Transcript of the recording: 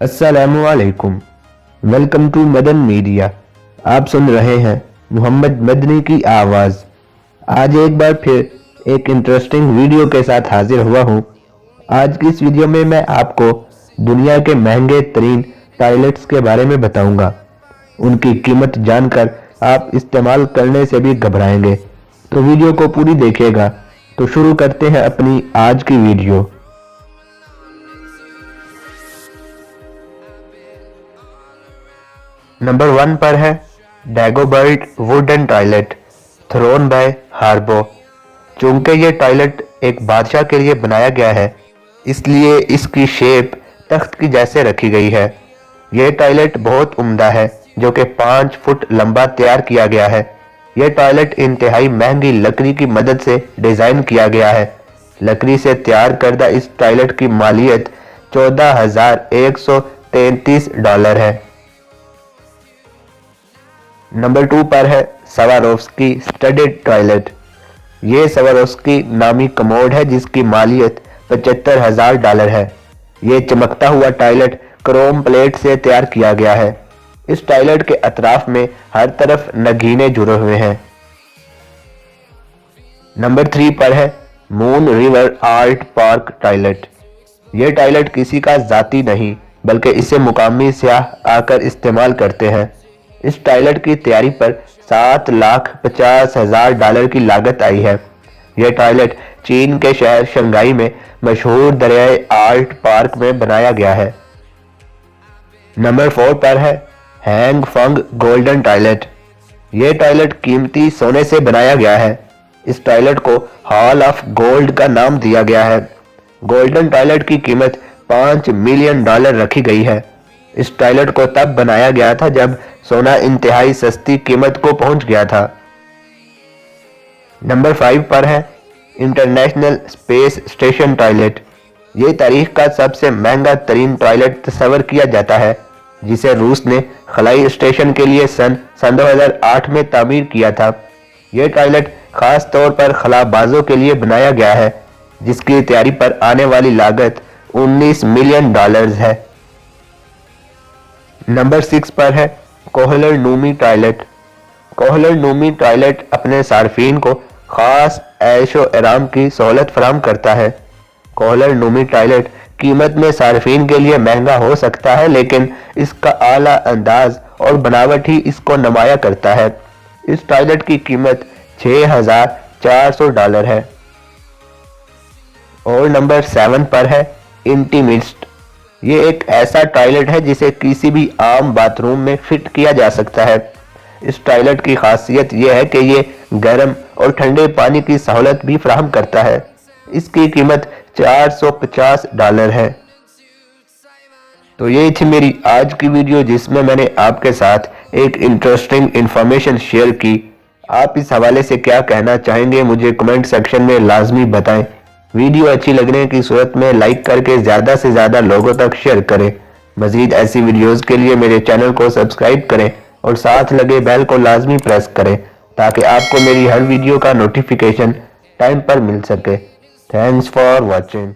अस्सलामुअलैकुम। Welcome to Madan media. आप सुन रहे हैं मोहम्मद मदनी की आवाज़। आज एक बार फिर एक इंटरेस्टिंग वीडियो के साथ हाजिर हुआ हूँ। आज की इस वीडियो में मैं आपको दुनिया के महंगे तरीन टॉयलेट्स के बारे में बताऊंगा। उनकी कीमत जानकर आप इस्तेमाल करने से भी घबराएंगे, तो वीडियो को पूरी देखिएगा। तो शुरू करते हैं अपनी आज की वीडियो। नंबर 1 पर है डैगोबर्ट वुडन टॉयलेट, थ्रोन बाय हार्बो। चूंकि ये टॉयलेट एक बादशाह के लिए बनाया गया है, इसलिए इसकी शेप तख्त की जैसे रखी गई है। यह टॉयलेट बहुत उम्दा है, जो कि 5 फुट लंबा तैयार किया गया है। यह टॉयलेट इंतहाई महंगी लकड़ी की मदद से डिजाइन किया गया है। लकड़ी से तैयार करदा इस टॉयलेट की मालियत $14,133 है। नंबर 2 पर है सवारोव्स्की स्टडेड टॉयलेट। ये सवारोव्स्की नामी कमोड है जिसकी मालियत $75,000 है। ये चमकता हुआ टॉयलेट क्रोम प्लेट से तैयार किया गया है। इस टॉयलेट के अतराफ में हर तरफ नगीने जुड़े हुए हैं। नंबर 3 पर है moon river art park toilet. ये टॉयलेट किसी का जाती नहीं, बल्कि इसे मुकामी सयाह आकर इस्तेमाल करते हैं। इस टॉयलेट की तैयारी पर $7,50,000 की लागत आई है। यह टॉयलेट चीन के शहर शंघाई में मशहूर दरियाए आर्ट पार्क में बनाया गया है। नंबर 4 पर है हैंग फंग गोल्डन टॉयलेट। यह टॉयलेट कीमती सोने से बनाया गया है। इस टॉयलेट को हॉल ऑफ गोल्ड का नाम दिया गया है। गोल्डन टॉयलेट की कीमत $5 मिलियन रखी गई है। इस टॉयलेट को तब बनाया गया था जब सोना इंतहाई सस्ती कीमत को पहुंच गया था। नंबर 5 पर है इंटरनेशनल स्पेस स्टेशन टॉयलेट। ये तारीख का सबसे महंगा तरीन टॉयलेट तस्वर किया जाता है, जिसे रूस ने खलाई स्टेशन के लिए सन 2008 में तामीर किया था। यह टॉयलेट खास तौर पर खलाबाजों के लिए बनाया गया है, जिसकी तैयारी पर आने वाली लागत $19 मिलियन है। नंबर 6 पर है कोहलर नूमी टॉयलेट। कोहलर नूमी टॉयलेट अपने सार्फिन को खास ऐशो आराम की सहूलत फराहम करता है। कोहलर नूमी टॉयलेट कीमत में सार्फिन के लिए महंगा हो सकता है, लेकिन इसका आला अंदाज और बनावट ही इसको नुमाया करता है। इस टॉयलेट की कीमत $6,400 है। और नंबर 7 पर है इंटीमिस्ट। ये एक ऐसा टॉयलेट है जिसे किसी भी आम बाथरूम में फिट किया जा सकता है। इस टॉयलेट की खासियत यह है कि ये गर्म और ठंडे पानी की सहूलत भी फराहम करता है। इसकी कीमत $450 है। तो ये थी मेरी आज की वीडियो, जिसमें मैंने आपके साथ एक इंटरेस्टिंग इंफॉर्मेशन शेयर की। आप इस हवाले से क्या कहना चाहेंगे, मुझे कमेंट सेक्शन में लाजमी बताएं। वीडियो अच्छी लगने की सूरत में लाइक करके ज़्यादा से ज़्यादा लोगों तक शेयर करें। मज़ीद ऐसी वीडियोस के लिए मेरे चैनल को सब्सक्राइब करें और साथ लगे बेल को लाजमी प्रेस करें, ताकि आपको मेरी हर वीडियो का नोटिफिकेशन टाइम पर मिल सके। Thanks for watching.